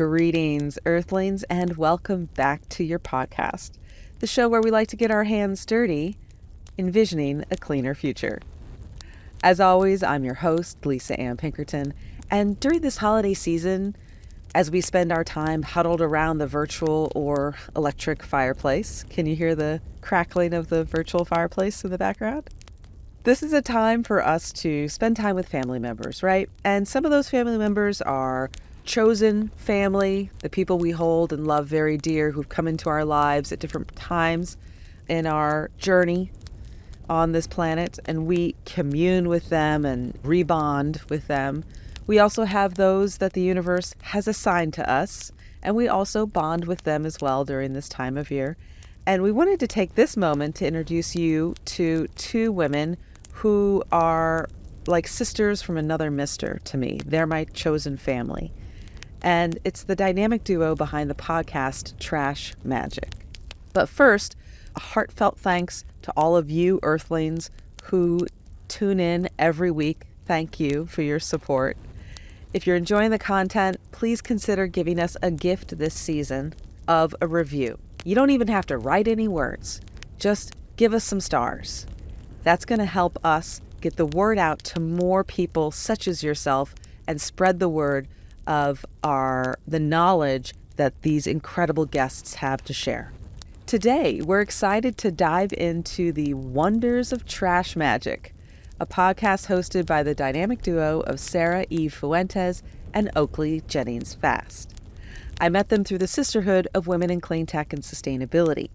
Greetings, Earthlings, and welcome back to your podcast, the show where we like to get our hands dirty, envisioning a cleaner future. As always, I'm your host, Lisa Ann Pinkerton, and during this holiday season, as we spend our time huddled around the virtual or electric fireplace, can you hear the crackling of the virtual fireplace in the background? This is a time for us to spend time with family members, right? And some of those family members are chosen family, the people we hold and love very dear who've come into our lives at different times in our journey on this planet, and we commune with them and rebond with them. We also have those that the universe has assigned to us, and we also bond with them as well during this time of year. And we wanted to take this moment to introduce you to two women who are like sisters from another mister to me. They're my chosen family. And it's the dynamic duo behind the podcast Trash Magic. But first, a heartfelt thanks to all of you Earthlings who tune in every week. Thank you for your support. If you're enjoying the content, please consider giving us a gift this season of a review. You don't even have to write any words. Just give us some stars. That's going to help us get the word out to more people such as yourself and spread the word of the knowledge that these incredible guests have to share. Today, we're excited to dive into the wonders of Trash Magic, a podcast hosted by the dynamic duo of Sara Fuentes and Oakley Fast. I met them through the Sisterhood of Women in Clean Tech and Sustainability.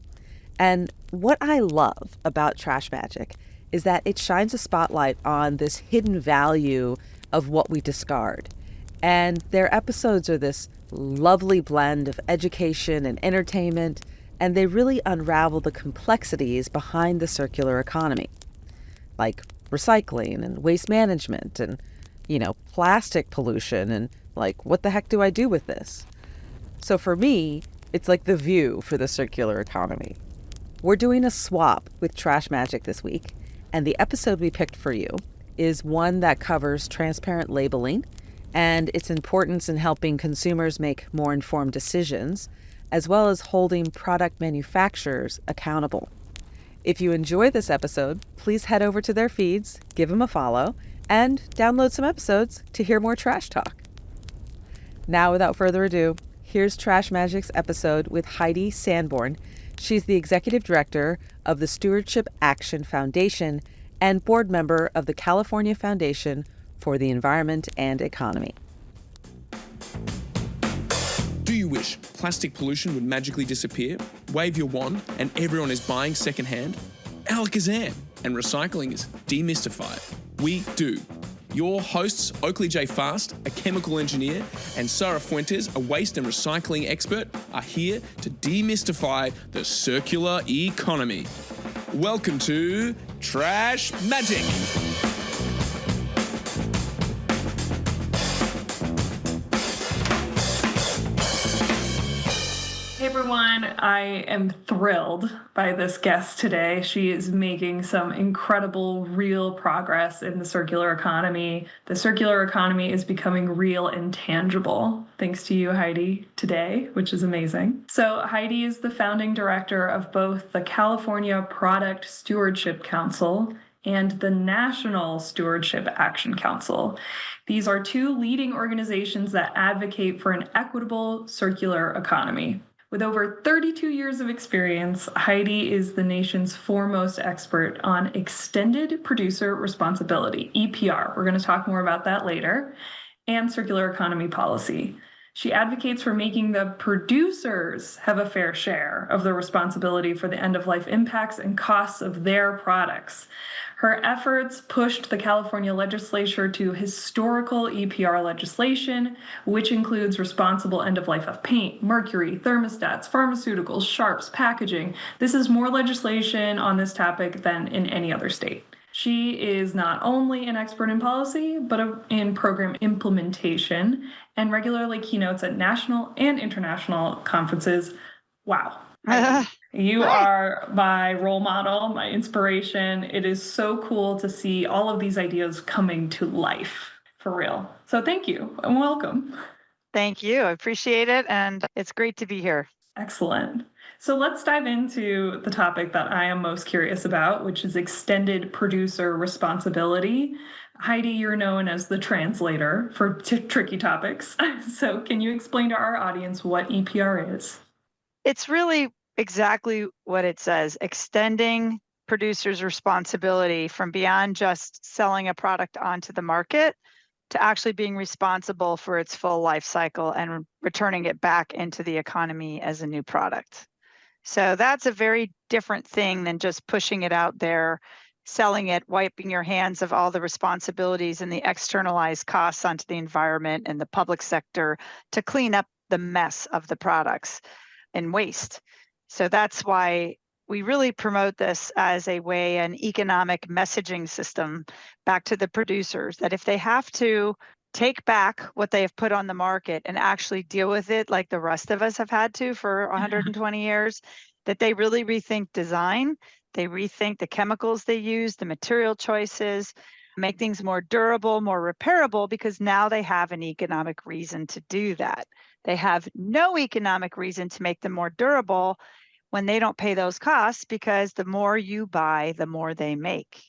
And what I love about Trash Magic is that it shines a spotlight on this hidden value of what we discard. And their episodes are this lovely blend of education and entertainment, and they really unravel the complexities behind the circular economy, like recycling and waste management and, plastic pollution and like, what the heck do I do with this? So for me, it's like the view for the circular economy. We're doing a swap with Trash Magic this week, and the episode we picked for you is one that covers transparent labeling and its importance in helping consumers make more informed decisions, as well as holding product manufacturers accountable. If you enjoy this episode, please head over to their feeds, give them a follow, and download some episodes to hear more trash talk. Now, without further ado, here's Trash Magic's episode with Heidi Sanborn. She's the executive director of the Stewardship Action Foundation and board member of the California Foundation for the Environment and Economy. Do you wish plastic pollution would magically disappear? Wave your wand and everyone is buying secondhand? Alakazam! And recycling is demystified. We do. Your hosts, Oakley Fast, a chemical engineer, and Sara Fuentes, a waste and recycling expert, are here to demystify the circular economy. Welcome to Trash Magic. Hey everyone, I am thrilled by this guest today. She is making some incredible, real progress in the circular economy. The circular economy is becoming real and tangible, thanks to you, Heidi, today, which is amazing. So Heidi is the founding director of both the California Product Stewardship Council and the National Stewardship Action Council. These are two leading organizations that advocate for an equitable circular economy. With over 32 years of experience, Heidi is the nation's foremost expert on extended producer responsibility, EPR. We're going to talk more about that later, and circular economy policy. She advocates for making the producers have a fair share of the responsibility for the end-of-life impacts and costs of their products. Her efforts pushed the California legislature to historical EPR legislation, which includes responsible end-of-life of paint, mercury, thermostats, pharmaceuticals, sharps, packaging. This is more legislation on this topic than in any other state. She is not only an expert in policy, but in program implementation and regularly keynotes at national and international conferences. Wow. You are my role model, my inspiration. It is so cool to see all of these ideas coming to life for real. So thank you and welcome. Thank you. I appreciate it. And it's great to be here. Excellent. So let's dive into the topic that I am most curious about, which is extended producer responsibility. Heidi, you're known as the translator for tricky topics. So can you explain to our audience what EPR is? It's really exactly what it says, extending producers' responsibility from beyond just selling a product onto the market to actually being responsible for its full life cycle and returning it back into the economy as a new product. So that's a very different thing than just pushing it out there, selling it, wiping your hands of all the responsibilities and the externalized costs onto the environment and the public sector to clean up the mess of the products and waste. So that's why we really promote this as a way, an economic messaging system back to the producers, that if they have to take back what they have put on the market and actually deal with it like the rest of us have had to for 120 years, that they really rethink design, they rethink the chemicals they use, the material choices, make things more durable, more repairable, because now they have an economic reason to do that. They have no economic reason to make them more durable when they don't pay those costs, because the more you buy, the more they make.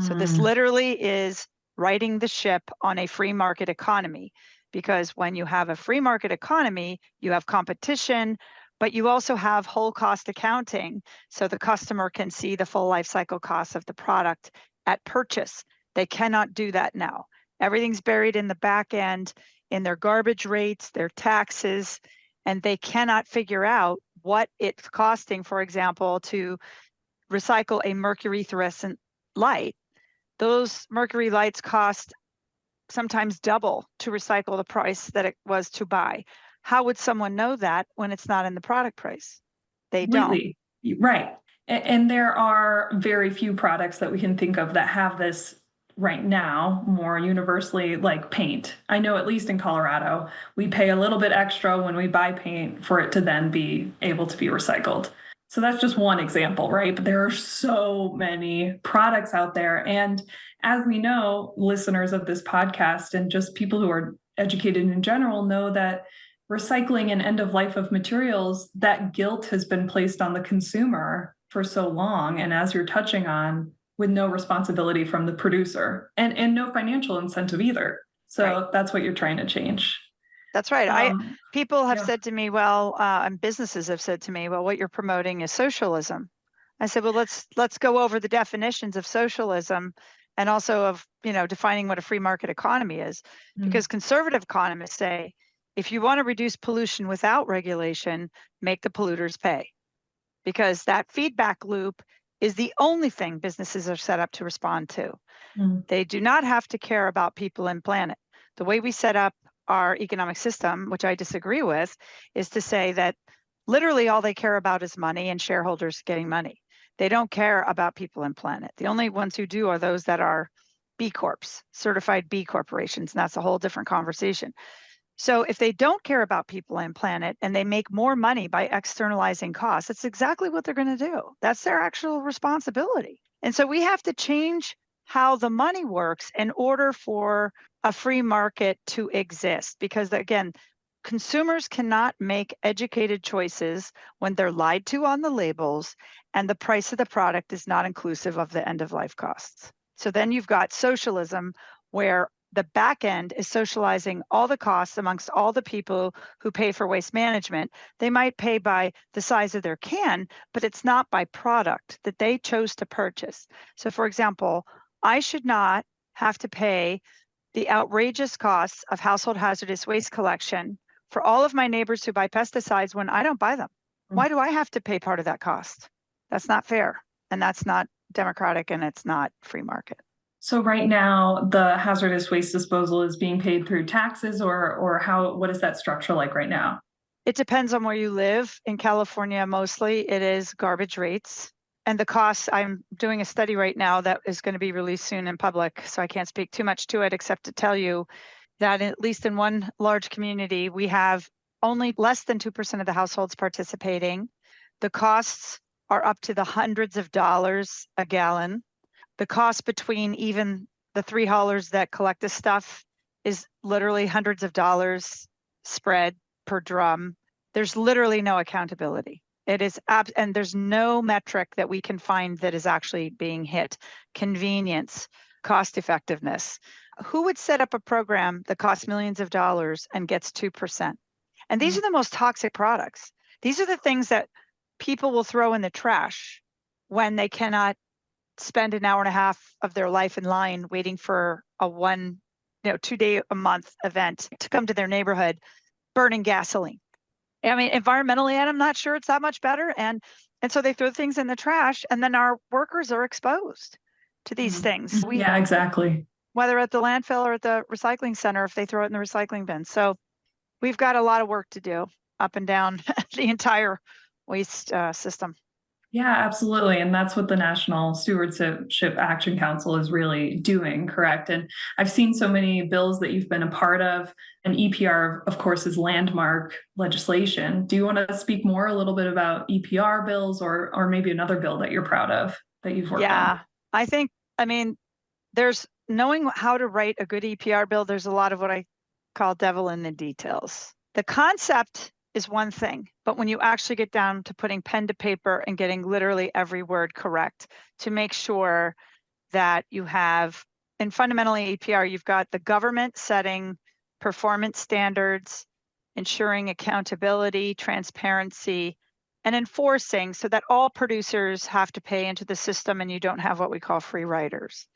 So this literally is righting the ship on a free market economy, because when you have a free market economy, you have competition, but you also have whole cost accounting. So the customer can see the full life cycle costs of the product at purchase. They cannot do that now. Everything's buried in the back end in their garbage rates, their taxes, and they cannot figure out what it's costing, for example, to recycle a mercury fluorescent light. Those mercury lights cost sometimes double to recycle the price that it was to buy. How would someone know that when it's not in the product price? They Completely. Don't. Right. And there are very few products that we can think of that have this right now more universally, like paint. I know at least in Colorado, we pay a little bit extra when we buy paint for it to then be able to be recycled. So that's just one example, right? But there are so many products out there. And as we know, listeners of this podcast and just people who are educated in general know that recycling and end of life of materials, that guilt has been placed on the consumer for so long. And as you're touching on, with no responsibility from the producer and no financial incentive either. So That's what you're trying to change. That's right. People have said to me, well, and businesses have said to me, well, what you're promoting is socialism. I said, well, let's go over the definitions of socialism and also of, defining what a free market economy is. Because conservative economists say, if you want to reduce pollution without regulation, make the polluters pay. Because that feedback loop is the only thing businesses are set up to respond to. They do not have to care about people and planet. The way we set up our economic system, which I disagree with, is to say that literally all they care about is money and shareholders getting money. They don't care about people and planet. The only ones who do are those that are B Corps, certified B corporations, and that's a whole different conversation. So if they don't care about people and planet and they make more money by externalizing costs, that's exactly what they're going to do. That's their actual responsibility. And so we have to change how the money works in order for a free market to exist. Because again, consumers cannot make educated choices when they're lied to on the labels and the price of the product is not inclusive of the end of life costs. So then you've got socialism, where the back end is socializing all the costs amongst all the people who pay for waste management. They might pay by the size of their can, but it's not by product that they chose to purchase. So for example, I should not have to pay the outrageous costs of household hazardous waste collection for all of my neighbors who buy pesticides when I don't buy them. Why do I have to pay part of that cost? That's not fair, and that's not democratic, and it's not free market. So right now, the hazardous waste disposal is being paid through taxes, or what is that structure like right now? It depends on where you live. In California, mostly it is garbage rates. And the costs, I'm doing a study right now that is going to be released soon in public, so I can't speak too much to it except to tell you that at least in one large community, we have only less than 2% of the households participating. The costs are up to the hundreds of dollars a gallon. The cost between even the three haulers that collect this stuff is literally hundreds of dollars. spread per drum. There's literally no accountability. It is and there's no metric that we can find that is actually being hit. Convenience, cost effectiveness. Who would set up a program that costs millions of dollars and gets 2%? And these are the most toxic products. These are the things that people will throw in the trash when they cannot spend an hour and a half of their life in line waiting for a 2-day a month event to come to their neighborhood, burning gasoline. I mean, environmentally, I'm not sure it's that much better. And so they throw things in the trash, and then our workers are exposed to these things. Yeah, exactly. Whether at the landfill or at the recycling center, if they throw it in the recycling bin. So we've got a lot of work to do up and down the entire waste system. Yeah, absolutely. And that's what the National Stewardship Action Council is really doing, correct? And I've seen so many bills that you've been a part of, and EPR, of course, is landmark legislation. Do you want to speak more a little bit about EPR bills or maybe another bill that you're proud of that you've worked on? Yeah, I mean, there's knowing how to write a good EPR bill, there's a lot of what I call devil in the details. The concept is one thing, but when you actually get down to putting pen to paper and getting literally every word correct to make sure that you have, and fundamentally EPR, you've got the government setting performance standards, ensuring accountability, transparency, and enforcing so that all producers have to pay into the system and you don't have what we call free riders.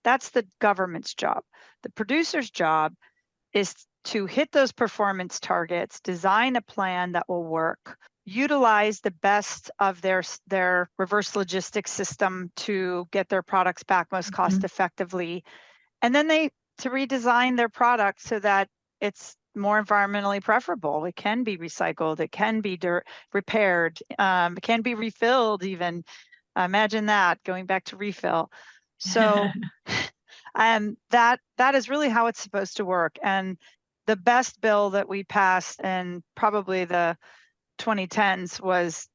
That's the government's job. The producer's job is to hit those performance targets, design a plan that will work, utilize the best of their reverse logistics system to get their products back most cost effectively. And then to redesign their product so that it's more environmentally preferable. It can be recycled, it can be repaired, it can be refilled even. Imagine that, going back to refill. So that is really how it's supposed to work. And the best bill that we passed in probably the 2010s was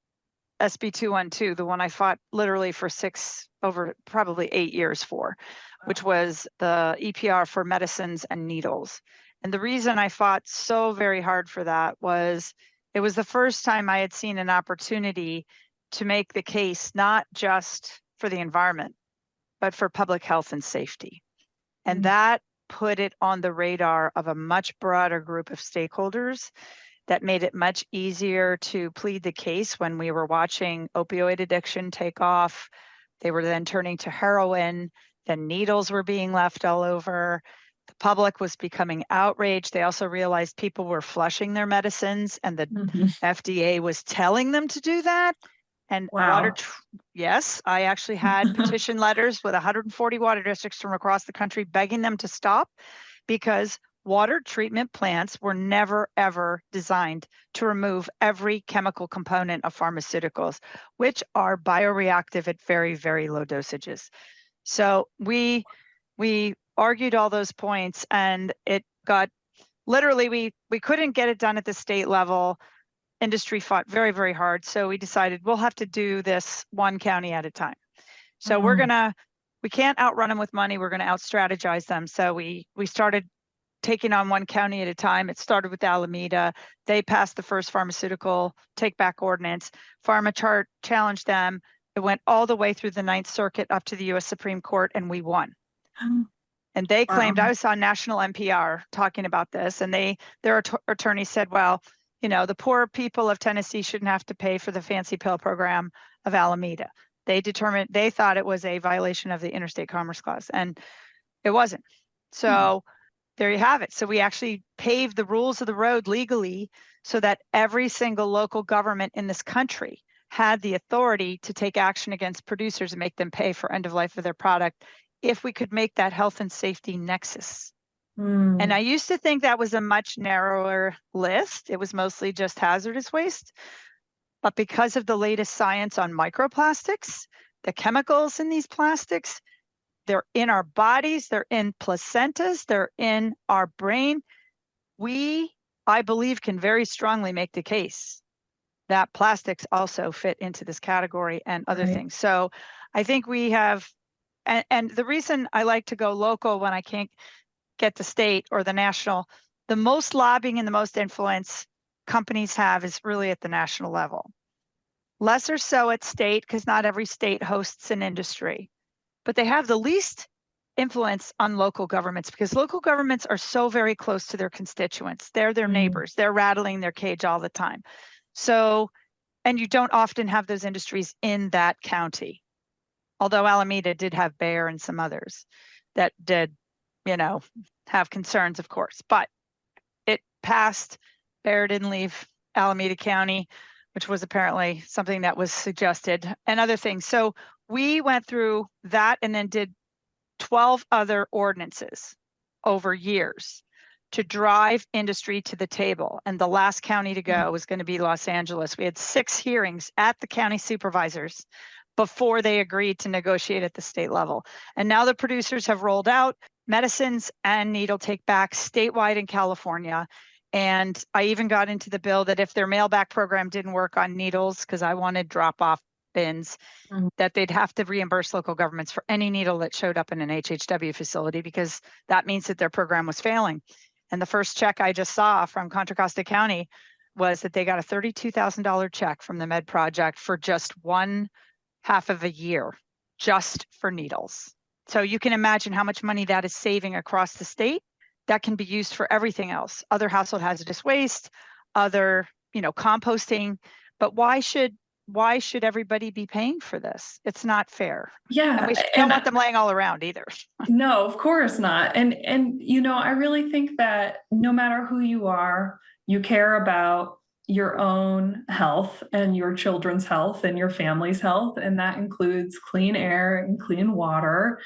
SB 212, the one I fought literally for probably 8 years for, which was the EPR for medicines and needles. And the reason I fought so very hard for that was it was the first time I had seen an opportunity to make the case, not just for the environment, but for public health and safety. And that put it on the radar of a much broader group of stakeholders that made it much easier to plead the case when we were watching opioid addiction take off. They were then turning to heroin, then needles were being left all over. The public was becoming outraged. They also realized people were flushing their medicines and the FDA was telling them to do that. And wow. Yes, I actually had petition letters with 140 water districts from across the country begging them to stop because water treatment plants were never, ever designed to remove every chemical component of pharmaceuticals, which are bioreactive at very, very low dosages. So we argued all those points and it got literally, we couldn't get it done at the state level. Industry fought very, very hard. So we decided we'll have to do this one county at a time. So we can't outrun them with money. We're going to out-strategize them. So we started taking on one county at a time. It started with Alameda. They passed the first pharmaceutical take-back ordinance. Pharma challenged them. It went all the way through the Ninth Circuit up to the U.S. Supreme Court, and we won. And they claimed, I was on national NPR talking about this, and their attorney said, well, the poor people of Tennessee shouldn't have to pay for the fancy pill program of Alameda. They thought it was a violation of the Interstate Commerce Clause, and it wasn't. So there you have it. So we actually paved the rules of the road legally so that every single local government in this country had the authority to take action against producers and make them pay for end of life of their product if we could make that health and safety nexus. And I used to think that was a much narrower list. It was mostly just hazardous waste. But because of the latest science on microplastics, the chemicals in these plastics, they're in our bodies, they're in placentas, they're in our brain. I believe, can very strongly make the case that plastics also fit into this category and other things. So I think we have, and the reason I like to go local when I can't get the state or the national The most lobbying and the most influence companies have is really at the national level. Lesser so at state, because not every state hosts an industry, but they have the least influence on local governments because local governments are so very close to their constituents. They're their neighbors. They're rattling their cage all the time. So, and you don't often have those industries in that county. Although Alameda did have Bayer and some others that did, have concerns, of course, but it passed. Bayer didn't leave Alameda County, which was apparently something that was suggested, and other things. So we went through that and then did 12 other ordinances over years to drive industry to the table. And the last county to go was going to be Los Angeles. We had 6 hearings at the county supervisors before they agreed to negotiate at the state level. And now the producers have rolled out medicines and needle take back statewide in California. And I even got into the bill that if their mail back program didn't work on needles, because I wanted drop off bins, that they'd have to reimburse local governments for any needle that showed up in an HHW facility, because that means that their program was failing. And the first check I just saw from Contra Costa County was that they got a $32,000 check from the Med Project for just 1/2 of a year, just for needles. So you can imagine how much money that is saving across the state. That can be used for everything else, other household hazardous waste, other, composting. But why should everybody be paying for this? It's not fair. Yeah. And we don't want them laying all around either. No, of course not. And I really think that no matter who you are, you care about your own health and your children's health and your family's health. And that includes clean air and clean water.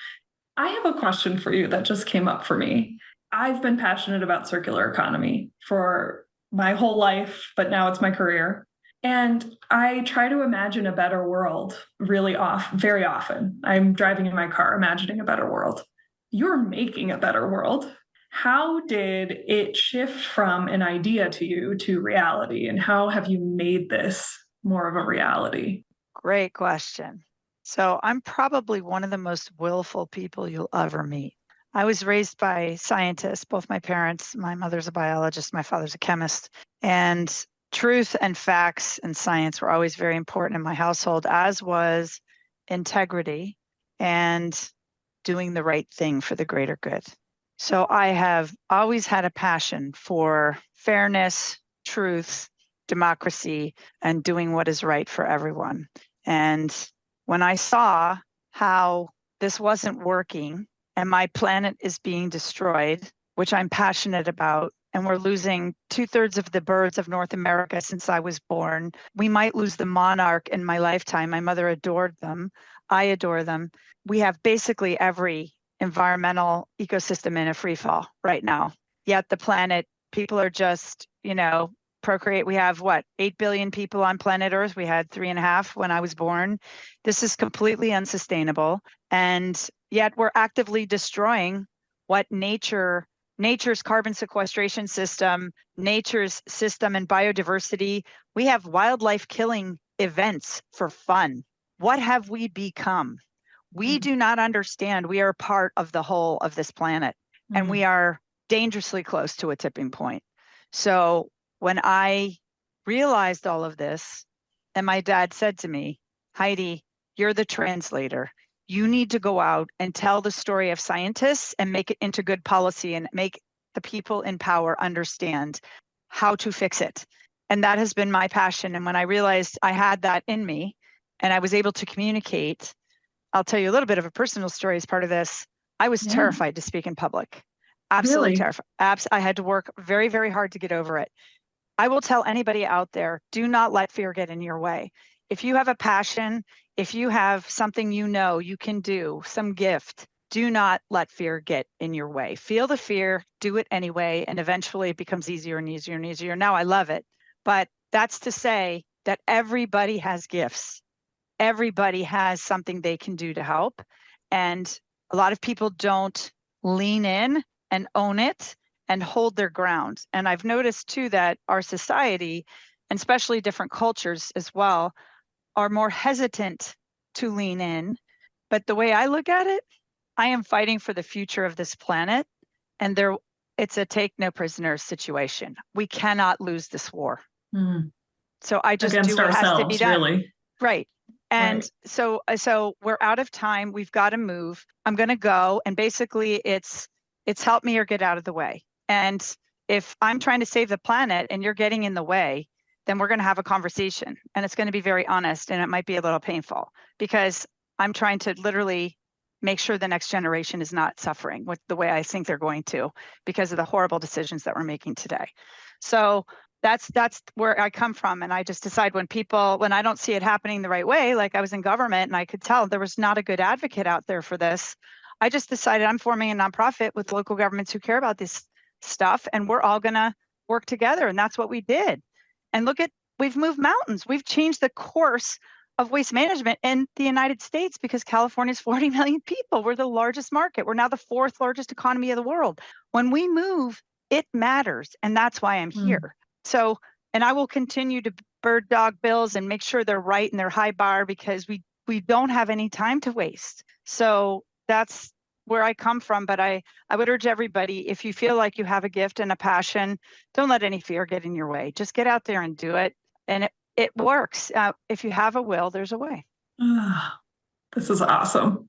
I have a question for you that just came up for me. I've been passionate about circular economy for my whole life, but now it's my career. And I try to imagine a better world very often. I'm driving in my car, imagining a better world. You're making a better world. How did it shift from an idea to you to reality? And how have you made this more of a reality? Great question. So I'm probably one of the most willful people you'll ever meet. I was raised by scientists, both my parents. My mother's a biologist, my father's a chemist. And truth and facts and science were always very important in my household, as was integrity and doing the right thing for the greater good. So I have always had a passion for fairness, truth, democracy, and doing what is right for everyone. And when I saw how this wasn't working and my planet is being destroyed, which I'm passionate about, and we're losing 2/3 of the birds of North America since I was born. We might lose the monarch in my lifetime. My mother adored them. I adore them. We have basically every environmental ecosystem in a free fall right now. Yet the planet, people are just, procreate. We have 8 billion people on planet Earth. We had 3.5 when I was born. This is completely unsustainable. And yet we're actively destroying what nature's carbon sequestration system, nature's system and biodiversity. We have wildlife killing events for fun. What have we become? We do not understand. We are part of the whole of this planet, and we are dangerously close to a tipping point. So when I realized all of this, and my dad said to me, Heidi, you're the translator. You need to go out and tell the story of scientists and make it into good policy and make the people in power understand how to fix it. And that has been my passion. And when I realized I had that in me and I was able to communicate, I'll tell you a little bit of a personal story as part of this. I was terrified to speak in public. Absolutely terrified. I had to work very, very hard to get over it. I will tell anybody out there, do not let fear get in your way. If you have a passion, if you have something you can do, some gift, do not let fear get in your way. Feel the fear, do it anyway, and eventually it becomes easier and easier and easier. Now I love it, but that's to say that everybody has gifts. Everybody has something they can do to help. And a lot of people don't lean in and own it and hold their ground. And I've noticed too that our society, and especially different cultures as well, are more hesitant to lean in. But the way I look at it, I am fighting for the future of this planet. And it's a take no prisoners situation. We cannot lose this war. Mm. So I just Against do what has to be ourselves, done. really. Right. And Right. so we're out of time. We've got to move. I'm going to go. And basically it's help me or get out of the way. And if I'm trying to save the planet and you're getting in the way, then we're going to have a conversation, and it's going to be very honest, and it might be a little painful because I'm trying to literally make sure the next generation is not suffering with the way I think they're going to because of the horrible decisions that we're making today. So that's where I come from. And I just decide when I don't see it happening the right way, like I was in government and I could tell there was not a good advocate out there for this. I just decided I'm forming a nonprofit with local governments who care about this stuff, and we're all going to work together. And that's what we did. And we've moved mountains. We've changed the course of waste management in the United States because California's 40 million people. We're the largest market. We're now the 4th largest economy of the world. When we move, it matters. And that's why I'm here. So, and I will continue to bird dog bills and make sure they're right and they're high bar because we don't have any time to waste. So that's where I come from. But I would urge everybody, if you feel like you have a gift and a passion, don't let any fear get in your way. Just get out there and do it. And it works. If you have a will, there's a way. This is awesome.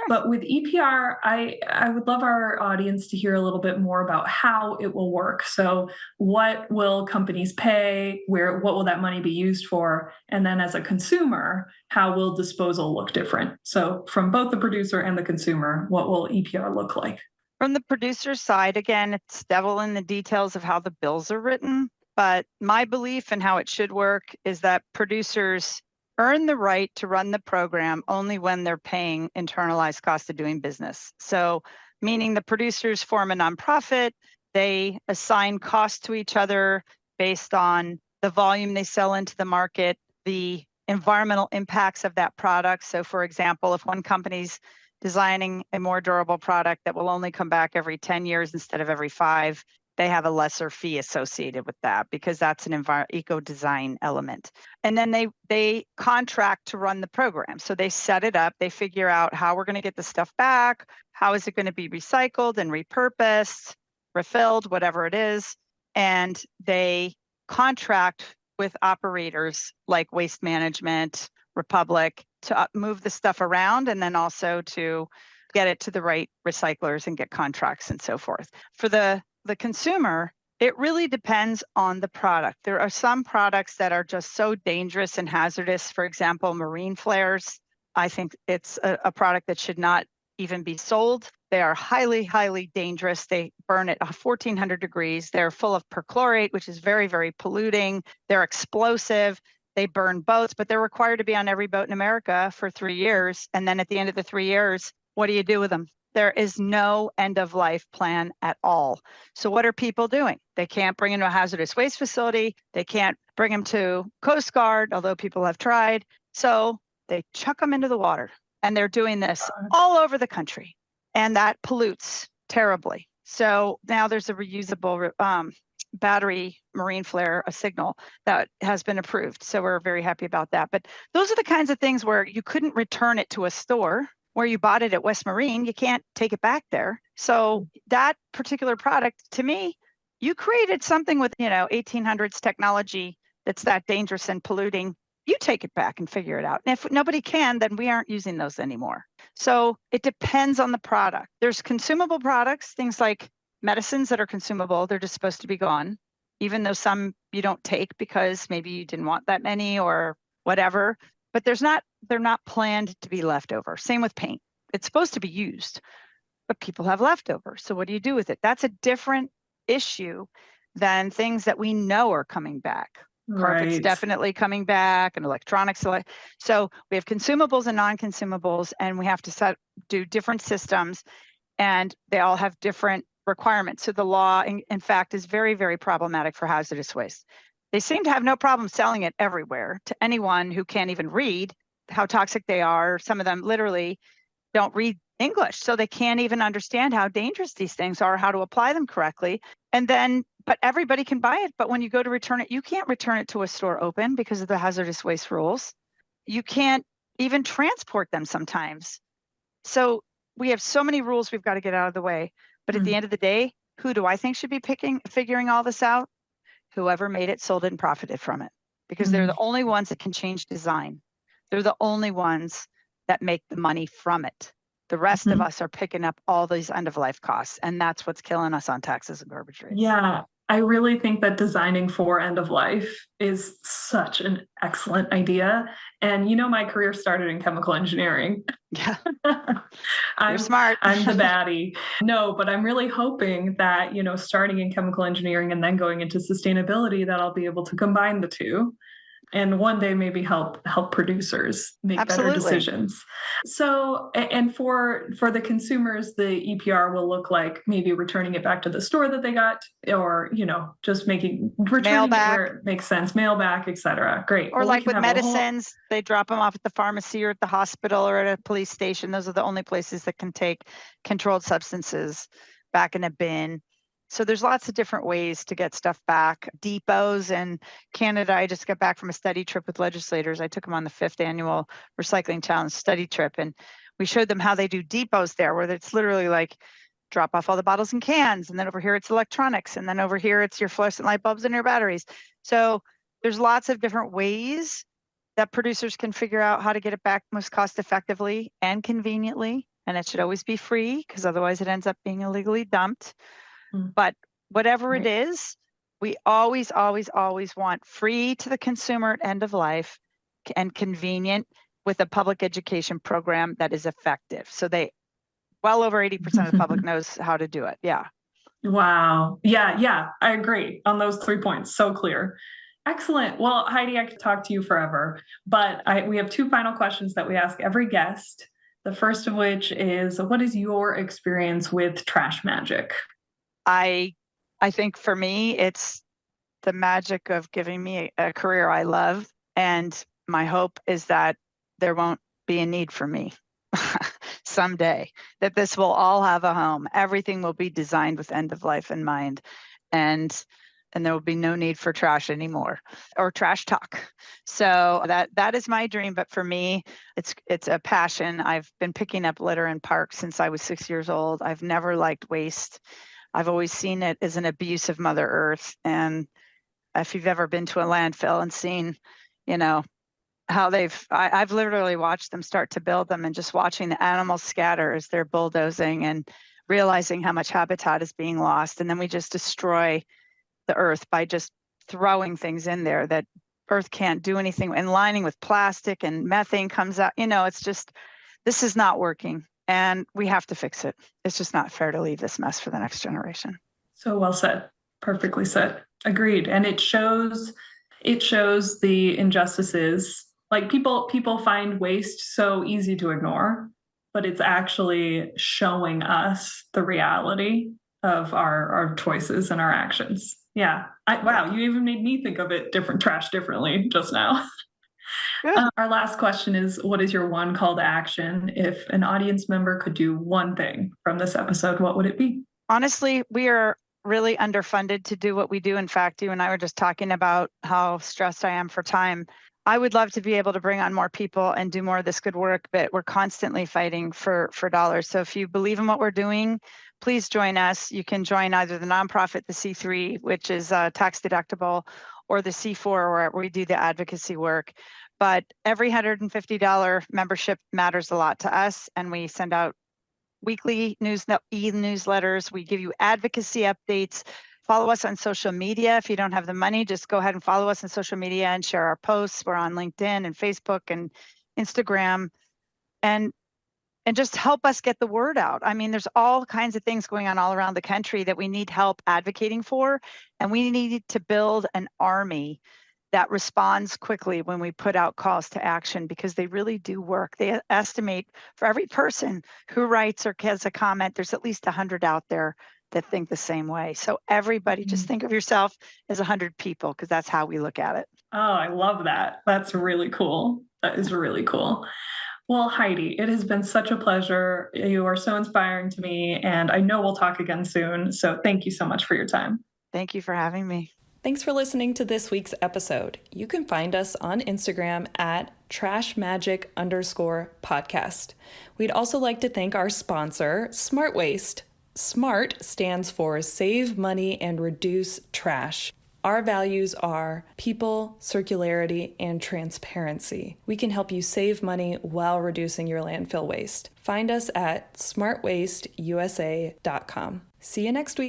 But with EPR, I would love our audience to hear a little bit more about how it will work. So what will companies pay? What will that money be used for? And then as a consumer, how will disposal look different? So from both the producer and the consumer, what will EPR look like? From the producer side, again, it's devil in the details of how the bills are written. But my belief and how it should work is that producers earn the right to run the program only when they're paying internalized cost of doing business. So meaning the producers form a nonprofit, they assign costs to each other based on the volume they sell into the market, the environmental impacts of that product. So for example, if one company's designing a more durable product that will only come back every 10 years instead of every 5, they have a lesser fee associated with that because that's an eco-design element. And then they contract to run the program. So they set it up, they figure out how we're going to get the stuff back, how is it going to be recycled and repurposed, refilled, whatever it is. And they contract with operators like Waste Management, Republic to move the stuff around, and then also to get it to the right recyclers and get contracts and so forth. For the consumer, it really depends on the product. There are some products that are just so dangerous and hazardous. For example, marine flares. I think it's a product that should not even be sold. They are highly, highly dangerous. They burn at 1400 degrees. They're full of perchlorate, which is very, very polluting. They're explosive. They burn boats, but they're required to be on every boat in America for 3 years. And then at the end of the 3 years, what do you do with them? There is no end of life plan at all. So what are people doing? They can't bring them to a hazardous waste facility. They can't bring them to Coast Guard, although people have tried. So they chuck them into the water, and they're doing this all over the country, and that pollutes terribly. So now there's a reusable battery marine flare, a signal that has been approved. So we're very happy about that. But those are the kinds of things where you couldn't return it to a store where you bought it at West Marine. You can't take it back there. So that particular product, to me, you created something with 1800s technology that's that dangerous and polluting. You take it back and figure it out. And if nobody can, then we aren't using those anymore. So it depends on the product. There's consumable products, things like medicines that are consumable. They're just supposed to be gone, even though some you don't take because maybe you didn't want that many or whatever. But they're not planned to be left over. Same with paint. It's supposed to be used, but people have leftovers. So what do you do with it? That's a different issue than things that we know are coming back. Carpet's definitely coming back, and electronics. So we have consumables and non-consumables, and we have to do different systems, and they all have different requirements. So the law, in fact, is very, very problematic for hazardous waste. They seem to have no problem selling it everywhere to anyone who can't even read how toxic they are. Some of them literally don't read English, so they can't even understand how dangerous these things are, how to apply them correctly. But everybody can buy it. But when you go to return it, you can't return it to a store open because of the hazardous waste rules. You can't even transport them sometimes. So we have so many rules we've got to get out of the way. But at the end of the day, who do I think should be figuring all this out? Whoever made it, sold it, and profited from it. Because they're the only ones that can change design. They're the only ones that make the money from it. The rest of us are picking up all these end-of-life costs, and that's what's killing us on taxes and garbage rates. Yeah, I really think that designing for end of life is such an excellent idea. And my career started in chemical engineering. Yeah, I'm you're smart. I'm the baddie. No, but I'm really hoping that, starting in chemical engineering and then going into sustainability, that I'll be able to combine the two. And one day maybe help producers make better decisions. So, and for the consumers, the EPR will look like maybe returning it back to the store that they got, or just returning it where it makes sense, mail back, etc. Great. Or like with medicines, they drop them off at the pharmacy or at the hospital or at a police station. Those are the only places that can take controlled substances back in a bin. So there's lots of different ways to get stuff back. Depots in Canada, I just got back from a study trip with legislators. I took them on the 5th annual Recycling Challenge study trip, and we showed them how they do depots there, where it's literally like drop off all the bottles and cans, and then over here it's electronics, and then over here it's your fluorescent light bulbs and your batteries. So there's lots of different ways that producers can figure out how to get it back most cost effectively and conveniently, and it should always be free, because otherwise it ends up being illegally dumped. But whatever it is, we always, always, always want free to the consumer at end of life and convenient with a public education program that is effective. So well over 80% of the public knows how to do it. Yeah. Wow. Yeah. I agree on those 3 points. So clear. Excellent. Well, Heidi, I could talk to you forever, but we have 2 final questions that we ask every guest. The first of which is, what is your experience with trash magic? I think for me, it's the magic of giving me a career I love. And my hope is that there won't be a need for me someday, that this will all have a home. Everything will be designed with end of life in mind. And there will be no need for trash anymore or trash talk. So that is my dream. But for me, it's a passion. I've been picking up litter in parks since I was 6 years old. I've never liked waste. I've always seen it as an abuse of Mother Earth. And if you've ever been to a landfill and seen, how I've literally watched them start to build them, and just watching the animals scatter as they're bulldozing and realizing how much habitat is being lost. And then we just destroy the earth by just throwing things in there that earth can't do anything, and lining with plastic, and methane comes out. It's just, this is not working. And we have to fix it. It's just not fair to leave this mess for the next generation. So well said. Perfectly said. Agreed. And it shows the injustices. Like people find waste so easy to ignore, but it's actually showing us the reality of our choices and our actions. Yeah. Wow. You even made me think of it differently just now. Our last question is, what is your one call to action? If an audience member could do one thing from this episode, what would it be? Honestly, we are really underfunded to do what we do. In fact, you and I were just talking about how stressed I am for time. I would love to be able to bring on more people and do more of this good work, but we're constantly fighting for dollars. So if you believe in what we're doing, please join us. You can join either the nonprofit, the C3, which is tax deductible, or the C4, where we do the advocacy work. But every $150 membership matters a lot to us, and we send out weekly e-newsletters. We give you advocacy updates. Follow us on social media. If you don't have the money, just go ahead and follow us on social media and share our posts. We're on LinkedIn and Facebook and Instagram, and just help us get the word out. I mean, there's all kinds of things going on all around the country that we need help advocating for, and we need to build an army that responds quickly when we put out calls to action, because they really do work. They estimate for every person who writes or has a comment, there's at least 100 out there that think the same way. So everybody, just think of yourself as 100 people, because that's how we look at it. Oh, I love that. That's really cool. That is really cool. Well, Heidi, it has been such a pleasure. You are so inspiring to me, and I know we'll talk again soon. So thank you so much for your time. Thank you for having me. Thanks for listening to this week's episode. You can find us on Instagram at trashmagic_podcast. We'd also like to thank our sponsor, Smart Waste. SMART stands for Save Money and Reduce Trash. Our values are people, circularity, and transparency. We can help you save money while reducing your landfill waste. Find us at smartwasteusa.com. See you next week.